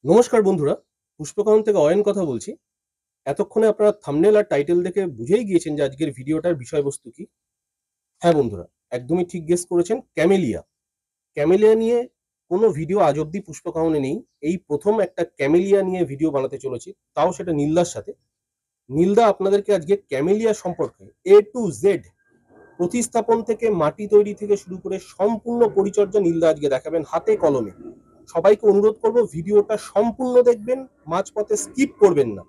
নমস্কার বন্ধুরা, পুষ্পকানন থেকে অয়ন কথা বলছি। এতক্ষণে আপনারা থাম্বনেল আর টাইটেল দেখে বুঝেই গিয়েছেন যে আজকের ভিডিওটার বিষয়বস্তু কি। হ্যাঁ বন্ধুরা, একদমই ঠিক গেস করেছেন। ক্যামেলিয়া। ক্যামেলিয়া নিয়ে কোনো ভিডিও আজ অব্দি পুষ্পকাননে নেই। এই প্রথম একটা ক্যামেলিয়া নিয়ে ভিডিও বানাতে চলেছি, তাও সেটা নীলদার সাথে। নীলদা আপনাদেরকে আজকে ক্যামেলিয়া সম্পর্কে এ টু জেড, প্রতিস্থাপন থেকে মাটি তৈরি থেকে শুরু করে সম্পূর্ণ পরিচর্যা নীলদা আজকে দেখাবেন হাতে কলমে। সবাইকে অনুরোধ করব ভিডিওটা সম্পূর্ণ দেখবেন, মাঝপথে স্কিপ করবেন না,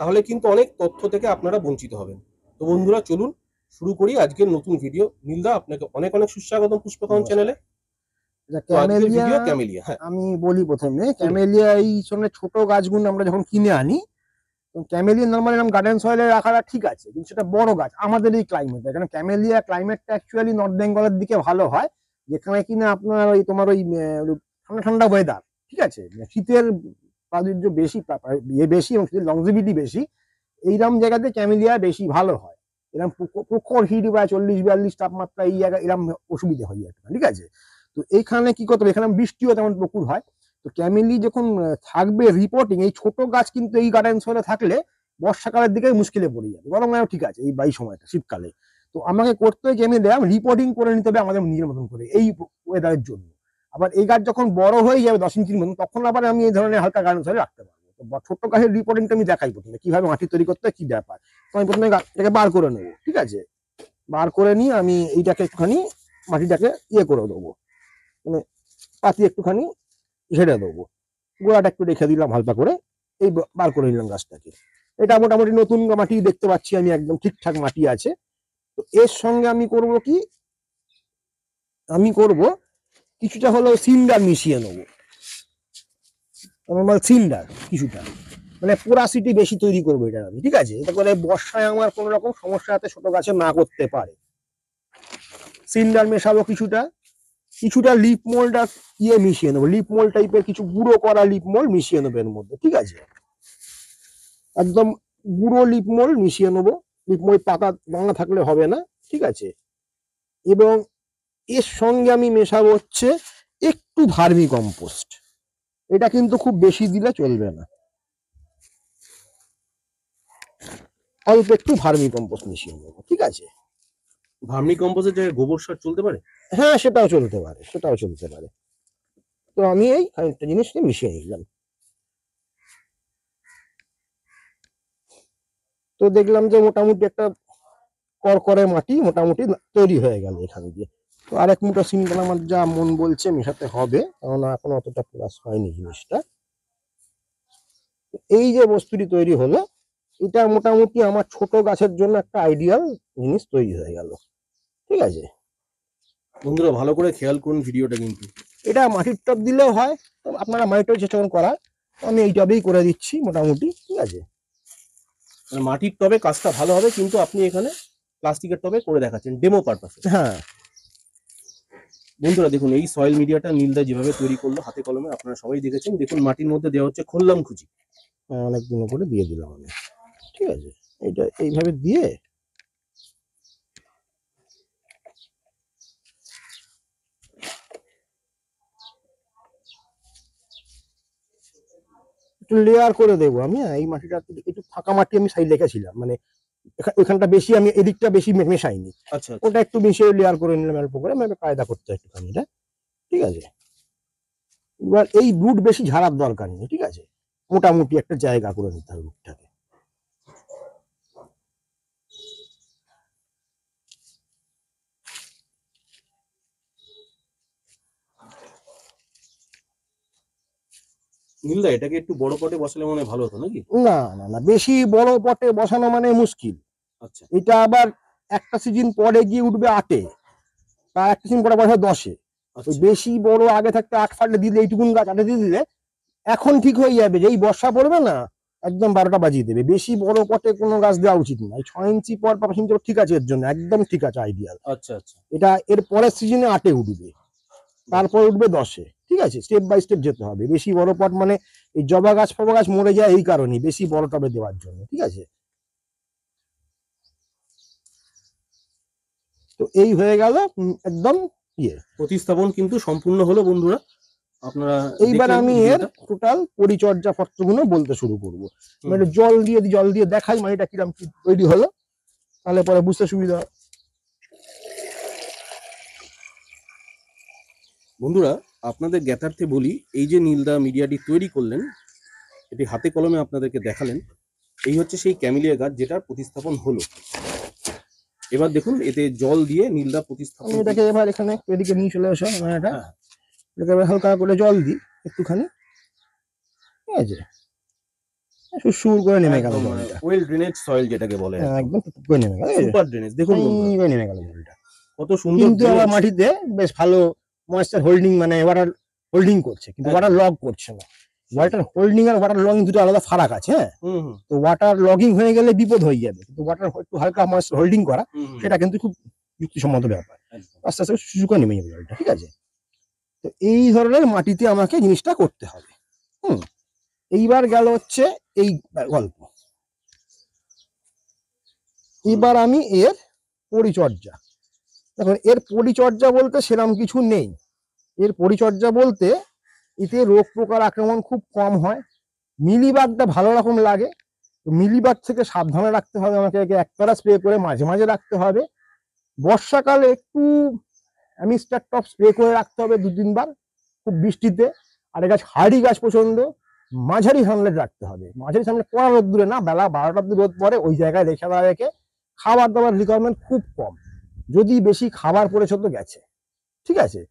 তাহলে কিন্তু অনেক তথ্য থেকে আপনারা বঞ্চিত হবেন। তো বন্ধুরা চলুন শুরু করি আজকের নতুন ভিডিও। নীলদা, আপনাকে অনেক অনেক সুস্বাগতম পুষ্পকানন নমস্কার। চ্যানেলে। তো আজকের ক্যামেলিয়া ভিডিও ক্যামেলিয়া। হ্যাঁ, আমি বলি প্রথমে, বলুন। ক্যামেলিয়া এই সময় ছোট গাছগুলো আমরা যখন কিনে আনি, তো ক্যামেলিয়া নর্মালি এরকম গার্ডেন সয়েলে রাখাটা ঠিক আছে, কিন্তু সেটা বড় গাছ আমাদের এই ক্লাইমেটে, কারণ ক্যামেলিয়া ক্লাইমেটটা অ্যাকচুয়ালি নর্থ বেঙ্গলের দিকে ভালো হয়, যেখানে কিনা আপনার ওই তোমার ওই ঠান্ডা ঠান্ডা ওয়েদার, ঠিক আছে, শীতের প্রাচুর্য বেশি, ইয়ে বেশি এবং শীতের লংজিভিটি বেশি। এইরকম জায়গাতে ক্যামেলিয়া বেশি ভালো হয়। এরকম প্রখর হিট বা 40-42 তাপমাত্রা এই জায়গায় এরকম অসুবিধা হয় একটা, ঠিক আছে। তো এইখানে কি করতে হবে, এখানে বৃষ্টিও তেমন প্রচুর হয়। তো ক্যামেলি যখন থাকবে রিপোর্টিং, এই ছোট গাছ কিন্তু এই গার্ডেন সরে থাকলে বর্ষাকালের দিকে মুশকিলে পড়ে যাবে, বরং ঠিক আছে এই সময়টা শীতকালে। তো আমাকে করতে হয় কি, আমি দেখলাম রিপোর্টিং করে নিতে হবে আমাদের নিজের মতন করে এই ওয়েদারের জন্য। আবার এই গাছ যখন বড় হয়ে যাবে 10 ইঞ্চির মতন, তখন আবার আমি এই ধরনের হালকা গার্ডেন সরে রাখতে পারবো। তো ছোট গাছের রিপোর্টিংটা আমি দেখাই প্রথমে, কিভাবে মাটি তৈরি করতে হয়, কি ব্যাপার। তো আমি প্রথমে গাছটাকে বার করে নেবো, ঠিক আছে। বার করে নিয়ে আমি এইটাকে একটুখানি মাটিটাকে ইয়ে করে দেবো, মানে পাতি একটুখানি ঝেড়ে দেবো, গোড়াটা একটু রেখে দিলাম হালকা করে। এই বার করে নিলাম গাছটাকে। এটা মোটামুটি নতুন মাটি দেখতে পাচ্ছি আমি, একদম ঠিকঠাক মাটি আছে। তো এর সঙ্গে আমি করব কি, আমি করব কিছুটা হলো সিন্ডার মিশিয়ে নেবো, নর্মাল সিন্ডার কিছুটা, মানে পোরাসিটি বেশি তৈরি করবো এটা আমি, ঠিক আছে, এটা করে বর্ষায় আমার কোনো রকম সমস্যা যাতে ছোট গাছে না করতে পারে। সিন্ডার মেশাবো কিছুটা, কিছুটা লিপ মোল্ড আর ইয়ে মিশিয়ে নেবো, লিপ মোল্ড টাইপের কিছু গুঁড়ো করা লিপ মোল্ড মিশিয়ে নেবো এর মধ্যে, ঠিক আছে। একদম গুঁড়ো লিপ মোল্ড মিশিয়ে নেবো, লিপ মোল্ড পাতা ভাঙা থাকলে হবে না, ঠিক আছে। এবং এর সঙ্গে আমি মেশাবো হচ্ছে একটু ভার্মি কম্পোস্ট। এটা কিন্তু খুব বেশি দিলে চলবে না, অল্প একটু ভার্মি কম্পোস্ট মিশিয়ে নেবো, ঠিক আছে। ভার্মি কম্পোজের জায়গায় গোবর সার চলতে পারে? হ্যাঁ, সেটাও চলতে পারে, সেটাও চলতে পারে। তো আমি এই খানিকটা জিনিসটা মিশিয়ে নিলাম। তো দেখলাম যে মোটামুটি একটা করকরে মাটি মোটামুটি তৈরি হয়ে গেল এখান দিয়ে। তো আরেক মুঠো সিমেন্ট আমার যা মন বলছে মেশাতে হবে, কারণ এখন অতটা প্লাস হয়নি জিনিসটা। এই যে বস্তুটি তৈরি হলো, এটা মোটামুটি আমার ছোট গাছের জন্য একটা আইডিয়াল জিনিস তৈরি হয়ে গেল, ঠিক আছে। বন্ধুরা ভালো করে খেয়াল করুন ভিডিওটা কিন্তু। এটা মাটির টব দিলেও হয়, আপনারা মাটির টব চেষ্টা করার, আমি এই টবেই করে দিচ্ছি মোটামুটি, ঠিক আছে। মানে মাটির টবে কাজটা ভালো হবে, কিন্তু আপনি এখানে প্লাস্টিকের টবে করে দেখাচ্ছেন ডেমো পারপাসে। হ্যাঁ, বন্ধুরা দেখুন, এই সয়েল মিডিয়াটা নীলদা যেভাবে তৈরি করলো হাতে কলমে, আপনারা সবাই দেখেছেন। দেখুন মাটির মধ্যে দেওয়া হচ্ছে খোল্লাম খুঁজি। অনেকগুলো করে দিয়ে দিলাম আমি, ঠিক আছে। এটা এইভাবে দিয়ে একটু লেয়ার করে দেবো আমি। এই মাটিটা একটু ফাঁকা মাটি আমি সাইড রেখেছিলাম, মানে ওইখানটা বেশি, আমি এদিকটা বেশি মেশাইনি, আচ্ছা আচ্ছা। ওটা একটু মিশিয়ে লেয়ার করে নিলাম অল্প করে, আমি কায়দা করতে একটুখানি এটা, ঠিক আছে। এবার এই রুট বেশি ঝাড়ার দরকার নেই, ঠিক আছে, মোটামুটি একটা জায়গা করে নিতে হবে রুটটাকে। নীলদা, এটাকে একটু বড় পটে বসালে মনে হয় ভালো হতো নাকি? না না না, বেশি বড় পটে বসানো মানে মুশকিল। আচ্ছা এটা আবার একটা সিজন পরে গিয়ে উঠবে 8-এ, তার একটা সিজন পরে বসে 10-এ। ওই আচ্ছা। বেশি বড় আগে থাকতে 8 ফাটে দিলে, এইটুকুন গাছ 8-এ দিয়ে দিলে এখন ঠিক হয়ে যাবে, যেই বর্ষা পড়বে না একদম 12টা বাজিয়ে দেবে। বেশি বড় পটে কোনো গাছ দেওয়া উচিত না। এই 6 ইঞ্চি পর 5 ইঞ্চি ঠিক আছে, এর জন্য একদম ঠিক আছে, আইডিয়াল। আচ্ছা আচ্ছা। এটা এর পরের সিজনে 8-এ উঠবে, তারপর উঠবে 10-এ, ঠিক আছে। স্টেপ বাই স্টেপ যেতে হবে। বেশি বড় পট মানে এই জবা গাছ ফবা গাছ মরে যায় এই কারণে, বেশি বড় টবে দেওয়ার জন্য, ঠিক আছে। তো এই হয়ে গেল একদম ইয়ে। প্রতিস্থাপন কিন্তু সম্পূর্ণ হলো বন্ধুরা। আপনারা এইবার দেখলেন আমি এর ভিডিওটা। টোটাল পরিচর্যা পত্রগুলো বলতে শুরু করবো। হুম। একটু জল দিয়ে দেখাই মাটিটা কিরম কি তৈরি হলো, তাহলে পরে বুঝতে সুবিধা হয়। বন্ধুরা, আপনাদের জ্ঞাতার্থে বলি, এই যে নীলদা মিডিয়াটি তৈরি করলেন, এটি হাতে কলমে আপনাদেরকে দেখালেন। এই হচ্ছে সেই ক্যামেলিয়া গাছ যেটার প্রতিস্থাপন হলো। এবার দেখুন এতে জল দিয়ে নীলদা প্রতিস্থাপন আমি এটাকে এবার এখানে এদিকে নিয়ে চলে আসো, এটা হ্যাঁ, এটাকে এবার হালকা করে জল দিই একটুখানি, ঠিক আছে, সুর করে নেমে গেল একদম জলটা। ওয়েল ড্রেনেজ সয়েল যেটাকে বলে, একদম টুক করে নেমে গেল, সুপার ড্রেনেজ। দেখুন বন্ধুরা করে নেমে গেল জলটা। কত সুন্দর কিন্তু আবার drainage। মাটিতে বেশ ভালো ময়েশ্চার হোল্ডিং, মানে ওয়াটার হোল্ডিং করছে, কিন্তু একদম। ওয়াটার লগ করছে না। ওয়াটার হোল্ডিং আর ওয়াটার লগিং দুটো আলাদা ফারাক আছে, হ্যাঁ। হুম হুম তো ওয়াটার লগিং হয়ে গেলে বিপদ হয়ে যাবে, কিন্তু ওয়াটার একটু হালকা ময়েশ্চার হোল্ডিং করা হুম হুম, সেটা কিন্তু খুব যুক্তিসম্মত ব্যাপার। একদম। আস্তে আস্তে শুশুকা নেমে যাবে জলটা, ঠিক আছে। তো এই ধরনের মাটিতে আমাকে জিনিসটা করতে হবে। এইবার গেল হচ্ছে এই গল্প। এবার আমি এর পরিচর্যা, দেখুন এর পরিচর্যা বলতে সেরকম কিছু নেই। এর পরিচর্যা বলতে এতে রোগ পোকার আক্রমণ খুব কম হয়, মিলিবাগটা ভালো রকম লাগে। মিলিবাগ থেকে সাবধানে রাখতে হবে আমাকে, একে একতারা স্প্রে করে মাঝে মাঝে রাখতে হবে। বর্ষাকালে একটু অ্যামিস্টার টপ স্প্রে করে রাখতে হবে 2-3 বার, খুব বৃষ্টিতে। আর এই গাছ হার্ডি গাছ প্রচন্ড, মাঝারি সামলেট রাখতে হবে। মাঝারি সামলেট পড়া রোদ্দুরে না, বেলা 12টা অব্দি রোদ পড়ে ওই জায়গায় রেখে দেওয়া, রেখে খাবার দাবার রিকোয়ারমেন্ট খুব কম, যদি বেশি খাবার পড়েছে তো গেছে, ঠিক আছে।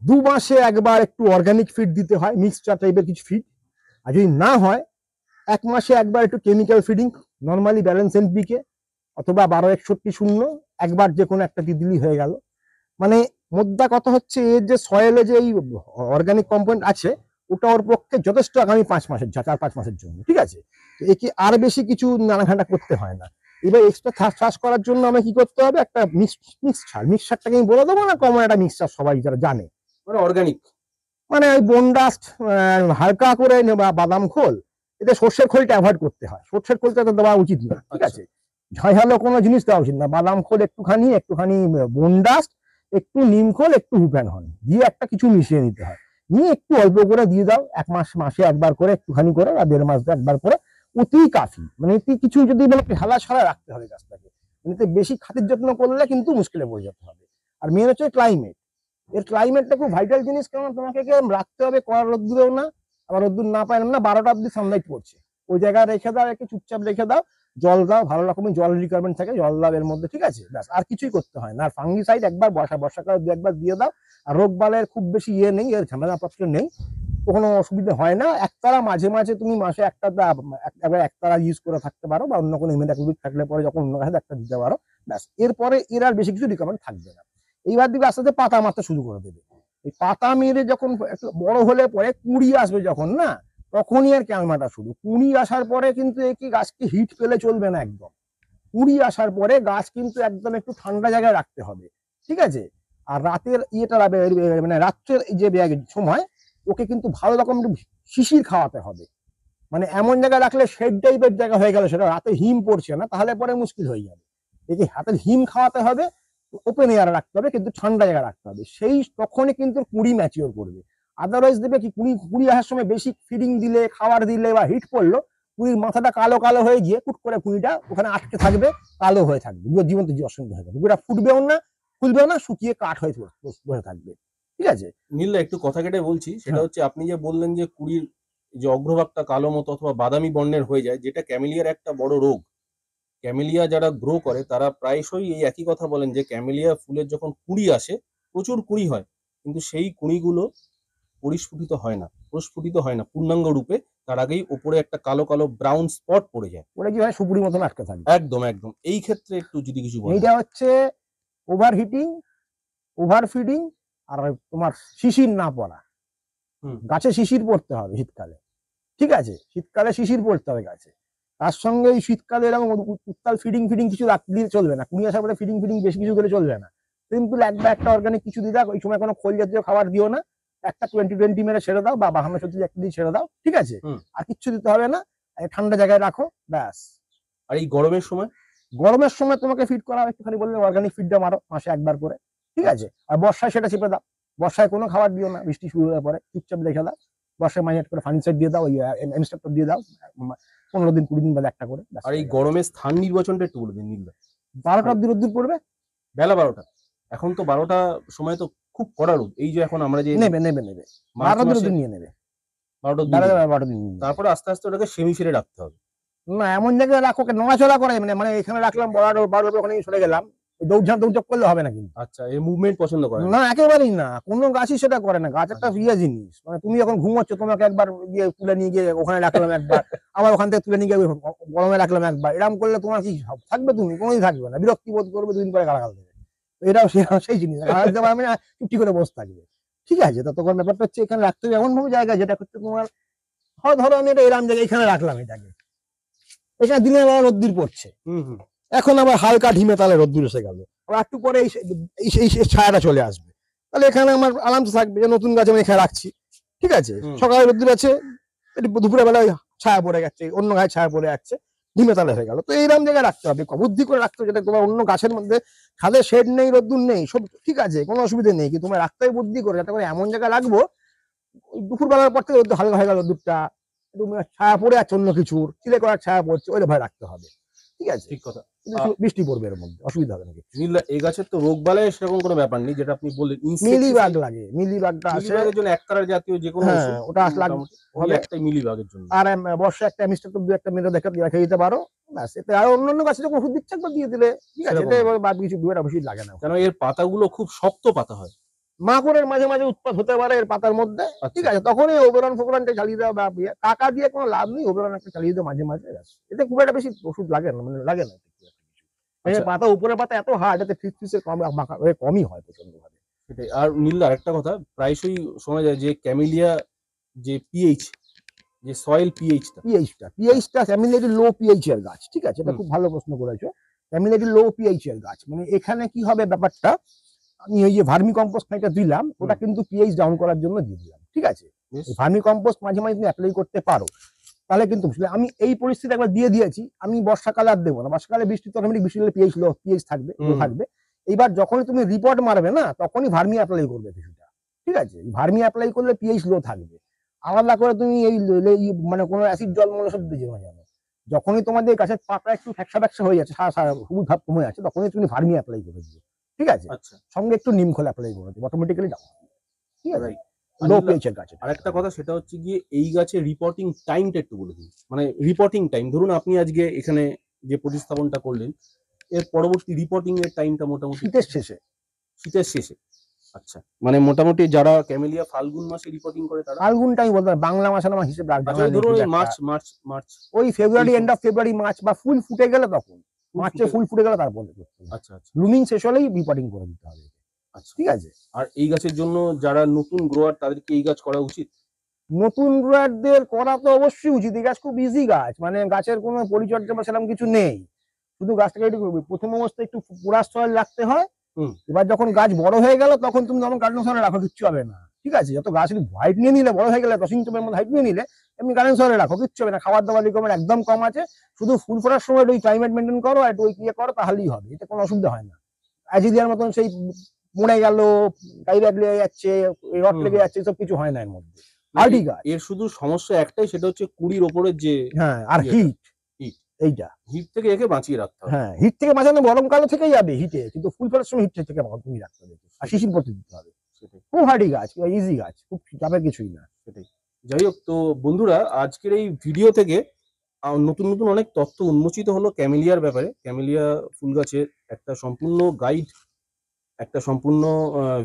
2 মাসে একবার একটু অর্গানিক ফিড দিতে হয়, মিক্সচার টাইপের কিছু ফিড। আর যদি না হয় 1 মাসে একবার একটু chemical feeding, normally balance NPK অথবা 12-61-0 একবার যে কোনো একটা দিলেই হয়ে গেল। মানে মোদ্দা কথা হচ্ছে এর যে সয়েলে যে এই অর্গানিক কম্পোনেন্ট আছে ওটা ওর পক্ষে যথেষ্ট আগামী 5 মাসের 4-5 মাসের জন্য, ঠিক আছে। তো একে আর বেশি কিছু নানাঘাটা করতে হয় না। এবার এক্সট্রা চাষ করার জন্য আমি কি করতে হবে, একটা মিক্সচারটাকে আমি বলে দেবো না, কমন একটা মিক্সচার সবাই যারা জানে, মানে অর্গানিক, মানে ওই বনডাস্ট, হালকা করে নেবা বাদাম খোল। এতে সর্ষের খোলটা অ্যাভয়েড করতে হয়, সর্ষের খোলটা তো দেওয়া উচিত না, ঠিক আছে। ঝাঁঝালো কোনো জিনিস দেওয়া উচিত না। বাদাম খোল একটুখানি, একটুখানি বনডাস্ট, একটু নিম খোল, একটু হুপ্যান হন দিয়ে একটা কিছু মিশিয়ে নিতে হয়, নিয়ে একটু অল্প করে দিয়ে দাও। 1 মাস মাসে একবার করে একটুখানি করে, আর 1.5 মাস একবার করে, অতি কাফি। মানে এতে কিছু যদি মানে হেলা ছাড়া রাখতে হবে গাছটাকে, মানে এতে বেশি খাতির যত্ন করলে কিন্তু মুশকিলে পড়ে যেতে হবে। আর মেন হচ্ছে ক্লাইমেট, এর ক্লাইমেটটা খুব ভাইটাল জিনিস, কারণ তোমাকে রাখতে হবে কড়া রোদ্দুরেও না, আবার রোদ্দুর না পাইলাম না, 12টা অব্দি সানলাইট পড়ছে ওই জায়গায় রেখে দাও, একে চুপচাপ রেখে দাও। জল দাও, ভালো রকমের জল রিকোয়ারমেন্ট থাকে, জল দাও এর মধ্যে, ঠিক আছে, ব্যাস আর কিছুই করতে হয় না। আর ফাঙ্গিসাইড একবার বর্ষাকালে 2-1 বার দিয়ে দাও। আর রোগ বালের খুব বেশি ইয়ে নেই, এর ঝামেলাপত্র নেই, কোনো অসুবিধা হয় না। একতারা মাঝে মাঝে তুমি মাসে একবার একতারা ইউজ করে থাকতে পারো, বা অন্য কোনো ইমিউনিটি থাকলে পরে যখন অন্য কাছে একটা দিতে পারো, ব্যাস। এরপরে এর আর বেশি কিছু রিকোয়ারমেন্ট থাকবে না। এইবার দিকে আস্তে আস্তে পাতা মারতে শুরু করে দেবে। এই পাতা মেরে যখন একটু বড় হলে পরে কুঁড়ি আসবে যখন না, তখনই আর ক্যালমাটা শুরু। কুঁড়ি আসার পরে কিন্তু কি গাছকে হিট পেলে চলবে না একদম। কুঁড়ি আসার পরে গাছ কিন্তু একদম একটু ঠান্ডা জায়গায় রাখতে হবে, ঠিক আছে। আর রাতের ইয়েটা মানে রাত্রের যে সময় ওকে কিন্তু ভালো রকম শিশির খাওয়াতে হবে। মানে এমন জায়গায় রাখলে শেড টাইপের জায়গা হয়ে গেল, সেটা রাতে হিম পড়ছে না, তাহলে পরে মুশকিল হয়ে যাবে। একে হাতের হিম খাওয়াতে হবে, ওপেন এয়ার রাখতে হবে, কিন্তু ঠান্ডা জায়গা রাখতে হবে, সেই তখনই কিন্তু কুঁড়ি ম্যাচিওর করবে। আদারওয়াইজ দেবে কি, কুঁড়ি আসার সময় বেশি ফিডিং দিলে, খাবার দিলে বা হিট পড়লো, কুঁড়ির মাথাটা কালো কালো হয়ে গিয়ে কুট করে কুঁড়িটা ওখানে আটকে থাকবে, কালো হয়ে থাকবে, জীবন্ত অসুবিধা হয়ে যাবে, কুঁড়িটা ফুটবেও না, খুলবেও না, শুকিয়ে কাঠ হয়ে বসে থাকবে, ঠিক আছে। নীলদা একটু কথা কেটে বলছি, সেটা হ্যাঁ। হচ্ছে আপনি যে বললেন যে কুড়ির যে অগ্রভাগটা কালো মতো অথবা বাদামি বর্ণের হয়ে যায়, যেটা ক্যামেলিয়ার একটা বড় রোগ। ক্যামেলিয়া যারা গ্রো করে তারা প্রায়শই এই একই কথা বলেন যে ক্যামেলিয়া ফুলের যখন কুঁড়ি আসে, প্রচুর কুঁড়ি হয়, কিন্তু সেই কুঁড়িগুলো পরিস্ফুটিত হয় না, প্রস্ফুটিত হয় না পূর্ণাঙ্গ রূপে। তার আগেই ওপরে একটা কালো কালো ব্রাউন স্পট পড়ে যায়। ওটা কি হয়, সুপুরি মতন আটকে থাকবে। একদম একদম। এই ক্ষেত্রে একটু যদি কিছু বলেন। এইটা হচ্ছে ওভার হিটিং, ওভার ফিডিং, আর তোমার শিশির না পড়া। গাছে শিশির পড়তে হবে শীতকালে, ঠিক আছে, শীতকালে শিশির পড়তে হবে গাছে। তার সঙ্গে এই শীতকালে এরকম উত্তাল ফিডিং কিছু দিলে চলবে না, কুড়ি আসার পরে ফিডিং বেশি কিছু দিলে চলবে না। সিম্পল একটা অর্গানিক কিছু দিয়ে দাও, ওই সময় কোনো খোল জাতীয় খাবার দিও না, একটা 20-20 মেরে ছেড়ে দাও, বা 52 একটা দিয়ে ছেড়ে দাও, ঠিক আছে। আর কিচ্ছু দিতে হবে না, ঠান্ডা জায়গায় রাখো, ব্যাস। আর এই গরমের সময়? গরমের সময় তোমাকে ফিড করা একটুখানি বললে অর্গানিক ফিডটা মারো মাসে একবার করে, ঠিক আছে। আর বর্ষায় সেটা চেপে দাও, বর্ষায় কোনো খাবার দিও না, বৃষ্টি শুরু হয়ে পরে চুপচাপ রেখে দাও। বর্ষায় মাইনেট করে ফার্নিচার দিয়ে দাও, ওই এমস্ট্রাক্টর দিয়ে দাও, 15 দিন 20 দিন বাদে একটা করে। আর এই গরমে স্থান নির্বাচনটা একটু বলে দিন নীলদা। 12টা অব্দি রোদ্দুর পড়বে, বেলা 12টা। এখন তো 12টা সময় তো খুব কড়া রোদ। এই যে এখন আমরা যে নেবে মার্চ 12টা মাসে রোদ্দুর নিয়ে নেবে, 12টা দিন নিয়ে নেবে। তারপরে আস্তে আস্তে ওটাকে সেরে রাখতে হবে। না এমন জায়গায় রাখো নড়াচড়া করে, মানে এখানে রাখলাম 12টা ওখানে সরে গেলাম, দৌড়ঝাঁপ করলে হবে না কিন্তু। আচ্ছা, এই মুভমেন্ট পছন্দ করে না একেবারেই না, কোনো গাছই সেটা করে না। গাছ একটা ইয়ে জিনিস, মানে তুমি যখন ঘুমোচ্ছ তোমাকে একবার গিয়ে তুলে নিয়ে গিয়ে ওখানে রাখলাম একবার, আবার ওখান থেকে তুলে নিয়ে গিয়ে গরমে রাখলাম একবার, এরকম করলে তোমার কি থাকবে? তুমি কোনোদিন থাকবে না, বিরক্তি বোধ করবে, 2 দিন পরে গালাগাল দেবে। এটাও সেই জিনিস, গালাগাল দিতে পারবে না, চুপটি করে বসে থাকবে। ঠিক আছে, তো তখন ব্যাপারটা হচ্ছে এখানে রাখতে হবে এমন ভাবে জায়গা যেটা করতে তোমার হয়, ধরো আমি এটা এরকম জায়গায় এখানে রাখলাম, এটাকে এখানে দিনের বেলা রোদ্দুর পড়ছে, এখন আবার হালকা ঢিমে তালে রোদ্দুর এসে গেল, আবার একটু পরে এই ছায়াটা চলে আসবে, তাহলে এখানে আমার আরামসে থাকবে যে নতুন গাছ আমি এখানে রাখছি। ঠিক আছে, সকালে রোদ্দুর আছে, দুপুরে বেলায় ছায়া পড়ে যাচ্ছে, অন্য গায়ে ছায়া পড়ে যাচ্ছে, ঢিমে তালে হয়ে গেল। তো এইরকম জায়গায় রাখতে হবে, বুদ্ধি করে রাখতে হবে, যেটা তোমার অন্য গাছের মধ্যে ছাদে শেড নেই, রোদ্দুর নেই, সব ঠিক আছে, কোনো অসুবিধা নেই, কিন্তু তোমার রাখতে হবে বুদ্ধি করে, যাতে করে এমন জায়গায় রাখবো দুপুর বেলার পর থেকে রোদ্দুর হালকা হয়ে গেল, রোদ্দুরটা ছায়া পড়ে আছে, অন্য কিছুর চিলে করার ছায়া পড়ছে, ওই ভাবে রাখতে হবে। ঠিক আছে, ঠিক কথা। বৃষ্টি পড়বে এর মধ্যে, অসুবিধা হবে না কিছু। নীলদা, এই গাছের তো রোগ বালাই সেরকম কোনো ব্যাপার নেই, যেটা আপনি বললেন মিলিবাগ লাগে, মিলিবাগটা আসে, মিলিবাগের জন্য একতারা জাতীয় যে কোনো হ্যাঁ ওটা লাগবে, একটাই মিলিবাগের জন্য। আর বর্ষা একটা এমস্ট্রাক্টর 2-1 মিনিট রেখে দিতে পারো, ব্যাস। এতে আর অন্যান্য গাছে যখন ওষুধ দিচ্ছে একবার দিয়ে দিলে, ঠিক আছে, এটা এবার বাদ কিছু দুয়ের বেশি লাগে না, কেন এর পাতাগুলো খুব শক্ত পাতা হয়, মাকড়ের মাঝে মাঝে উৎপাত হতে পারে এর পাতার মধ্যে। ঠিক আছে, তখনই ওবেরন ফোবেরনটা চালিয়ে দেওয়া, বা টাকা দিয়ে কোনো লাভ নেই, ওবেরন একটা চালিয়ে দেওয়া মাঝে মাঝে, এতে খুব একটা বেশি ওষুধ লাগে না, মানে লাগে না। পাতা উপরের পাতা এত হার্ড, এতে ফিসফিসে কমই হয় প্রচন্ড ভাবে। সেটাই। আর নীলদা আরেকটা কথা, প্রায়শই শোনা যায় যে ক্যামেলিয়া যে পিএইচ, যে সয়েল পিএইচটা ক্যামিলিয়াটি লো পিএইচ এর গাছ। ঠিক আছে, এটা খুব ভালো প্রশ্ন করেছো, ক্যামিলিয়াটি লো পিএইচ এর গাছ, মানে এখানে কি হবে ব্যাপারটা, আমি ওই যে ভার্মি কম্পোস্ট খানিকটা দিলাম, ওটা কিন্তু পিএইচ ডাউন করার জন্য দিয়ে দিলাম। ঠিক আছে, ভার্মি কম্পোস্ট মাঝে মাঝে তুমি অ্যাপ্লাই করতে পারো, তাহলে কিন্তু আমি এই পরিস্থিতি একবার দিয়ে দিয়েছি, আমি বর্ষাকালে আর দেবো না, বর্ষাকালে বৃষ্টি তো অটোমেটিক বৃষ্টি হলে পিএইচ থাকবে। এইবার যখনই তুমি রিপোর্ট মারবে না, তখনই ভার্মি অ্যাপ্লাই করবে কিছুটা। ঠিক আছে, ভার্মি অ্যাপ্লাই করলে পিএইচ লো থাকবে। আলাদা করে তুমি এই মানে কোনো অ্যাসিড জল মনে সব দিতে না জানো, যখনই তোমাদের গাছের পাতা একটু ফ্যাকসা হয়ে যাচ্ছে, সবুজ ভাব কমে যাচ্ছে, তখনই তুমি ভার্মি অ্যাপ্লাই করে দিও। ঠিক আছে, সঙ্গে একটু নিম খোল অ্যাপ্লাই করে দিও, অটোমেটিক্যালি যাও। ঠিক আছে, লো পিএইচ এর গাছ। আরেকটা কথা, সেটা হচ্ছে গিয়ে এই গাছের রিপোর্টিং টাইমটা একটু বলে দিন, মানে রিপোর্টিং টাইম, ধরুন আপনি আজকে এখানে যে প্রতিস্থাপনটা করলেন, এর পরবর্তী রিপোর্টিং এর টাইমটা মোটামুটি শীতের শেষে। আচ্ছা, মানে মোটামুটি যারা ক্যামেলিয়া ফাল্গুন মাসে রিপোর্টিং করে তারা, ফাল্গুনটাই বলতে বাংলা মাসে আমার হিসেবে ধরুন মার্চ ওই ফেব্রুয়ারি, এন্ড অফ ফেব্রুয়ারি, মার্চ, বা ফুল ফুটে গেলে, তখন মার্চে ফুল ফুটে গেলে তারপরে। আচ্ছা, ব্লুমিং শেষ হলেই রিপোর্টিং করে দিতে হবে। আচ্ছা, ঠিক আছে। আর এই গাছের জন্য যারা নতুন গ্রোয়ার, তাদেরকে এই গাছ করা উচিত? নতুন গ্রোয়ারদের করা তো অবশ্যই উচিত, এই গাছ খুব ইজি গাছ, মানে গাছের কোনো পরিচর্যা বা সেরকম কিছু নেই, শুধু গাছটাকে একটু প্রথম অবস্থায় একটু পোড়াশ সয়েল রাখতে হয়। এবার যখন গাছ বড় হয়ে গেল, তখন তুমি যখন গার্ডেন সয়েলে রাখো, কিচ্ছু হবে না। ঠিক আছে, যত গাছ হাইট নিয়ে নিলে, বড় হয়ে গেলে 10 ইঞ্চের মধ্যে হাইট নিয়ে নিলে, এমনি গার্ডেন সয়েলে রাখো, কিচ্ছু হবে না। খাবার দাবার রিকমেন্ড একদম কম আছে, শুধু ফুল ফোটার সময় ওই ক্লাইমেট মেনটেন করো, আর ওই ইয়ে করো, তাহলেই হবে, এতে কোনো অসুবিধা হয় না। অ্যাজিলিয়ার মতন সেই মরে গেল, টাইব্যাগ লেগে যাচ্ছে, রড লেগে যাচ্ছে, সব কিছু হয় না এর মধ্যে। এর শুধু সমস্যা একটাই, সেটা হচ্ছে কুড়ির ওপরে যে, হ্যাঁ, আর হিট, এইটা হিট থেকে একে বাঁচিয়ে রাখতে হবে। হ্যাঁ, হিট থেকে বাঁচানো গরমকালে থেকেই যাবে হিটে, কিন্তু ফুল ফলের সময় হিট থেকে তুমি রাখতে হবে, আর শিশির পড়তে দিতে হবে। খুব হার্ডি গাছ, ইজি গাছ, খুব চাপের কিছুই না। সেটাই। যাই হোক, তো বন্ধুরা, আজকের এই ভিডিও থেকে নতুন নতুন অনেক তথ্য উন্মোচিত হলো ক্যামেলিয়ার ব্যাপারে। ক্যামেলিয়া ফুল গাছের একটা সম্পূর্ণ গাইড, একটা সম্পূর্ণ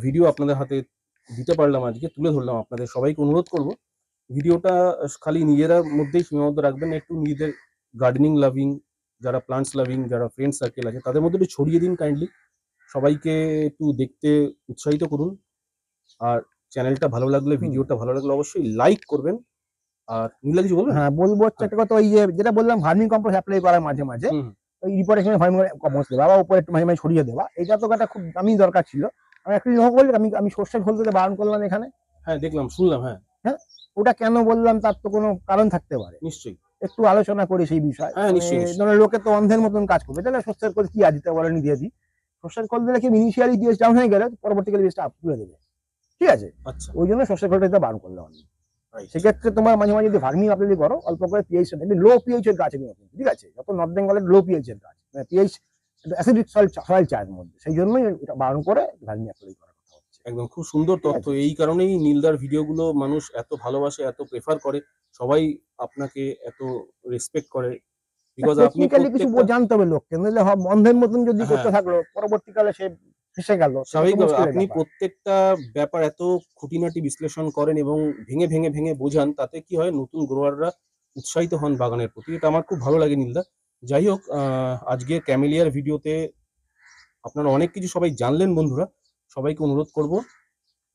ভিডিও আপনাদের হাতে দিতে পারলাম, আজকে তুলে ধরলাম। আপনাদের সবাইকে অনুরোধ করব, ভিডিওটা খালি নিজেরা মধ্যেই সীমাবদ্ধ রাখবেন, একটু নিজেদের গার্ডেনিং লাভিং, যারা প্লান্টস লাভিং, যারা ফ্রেন্ড সার্কেল আছে, তাদের মধ্যে একটু ছড়িয়ে দিন কাইন্ডলি। সবাইকে একটু দেখতে উৎসাহিত করুন। আর চ্যানেলটা ভালো লাগলে, ভিডিওটা ভালো লাগলে অবশ্যই লাইক করবেন। আর নীলা কিছু বলবেন? হ্যাঁ, বলবো হচ্ছে একটা কথা, ওই যে যেটা বললাম, ভার্মি কম্পোস্ট অ্যাপ্লাই করার মাঝে মাঝে, ওই রিপোর্টের সময় ভার্মি কম্পোস্ট দেওয়া বা উপরে একটু মাঝে মাঝে ছড়িয়ে দেওয়া, এটা তো একটা খুব দামি দরকার ছিল। আমি একটা জিনিস বলি, আমি সর্ষের খোল থেকে বারণ করলাম এখানে। হ্যাঁ, দেখলাম, শুনলাম। হ্যাঁ, ওটা কেন বললাম, তার তো কোনো কারণ থাকতে পারে, নিশ্চয়ই একটু আলোচনা করি সেই বিষয়। হ্যাঁ, নিশ্চয়ই। লোকে তো অন্ধের মতন কাজ করবে, তাহলে সর্ষের খোল কি দিতে বলেনি দিয়ে দিই। সর্ষের খোল দিলে কি ইনিশিয়ালি পিএইচ ডাউন হয়ে গেলে পরবর্তীকালে পিএইচটা আপ তুলে দেবে। ঠিক আছে, আচ্ছা, ওই জন্য সর্ষে খোলটা দিতে বারণ করলে হবে। রাইট। সেক্ষেত্রে তোমার মাঝে মাঝে যদি ভার্মি আপনি করো অল্প করে পিএইচ লো পিএইচ এর গাছ এগুলো কিন্তু, ঠিক আছে, যত নর্থ বেঙ্গলের লো পিএইচ এর গাছ, মানে পিএইচ অ্যাসিডিক সয়েল চায়ের মধ্যে, সেই জন্যই এটা বারণ করে ভার্মি অ্যাপ্লাই করার কথা হচ্ছে। একদম খুব সুন্দর ঠিক তথ্য। আছে। এই কারণেই নীলদার ভিডিওগুলো মানুষ এত ভালোবাসে, এত প্রেফার করে। সবাই আপনাকে এত রেসপেক্ট করে। বিকজ আপনি টেকনিক্যালি কিছু প্রত্যেকটা জানতে হবে লোককে, নইলে বন্ধের মতন যদি করতে হ্যাঁ, থাকলো পরবর্তীকালে সে ফেসে গেল, সেটা তো স্বাভাবিকভাবে মুশকিলের আপনি ব্যাপার। প্রত্যেকটা ব্যাপার এত খুঁটিনাটি বিশ্লেষণ করেন এবং ভেঙে বোঝান, তাতে কি হয় নতুন গ্রোয়াররা উৎসাহিত হন বাগানের প্রতি। এটা আমার খুব ভালো লাগে নীলদা। যাই হোক, আজকে ক্যামেলিয়ার ভিডিওতে আপনারা অনেক কিছু সবাই জানলেন বন্ধুরা। সবাইকে অনুরোধ করব,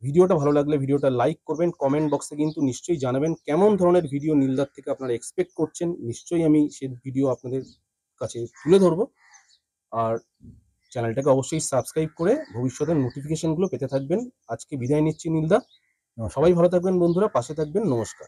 ভিডিওটা ভালো লাগলে ভিডিওটা লাইক করবেন, কমেন্ট বক্সে কিন্তু নিশ্চয়ই জানাবেন কেমন ধরনের ভিডিও নীলদার থেকে আপনারা এক্সপেক্ট করছেন। নিশ্চয়ই আমি সেই ভিডিও আপনাদের কাছে তুলে ধরবো। আর চ্যানেলটাকে অবশ্যই সাবস্ক্রাইব করে ভবিষ্যতের নোটিফিকেশনগুলো পেতে থাকবেন। আজকে বিদায় নিচ্ছি নীলদা। নমস্কার। সবাই ভালো থাকবেন বন্ধুরা, পাশে থাকবেন। নমস্কার।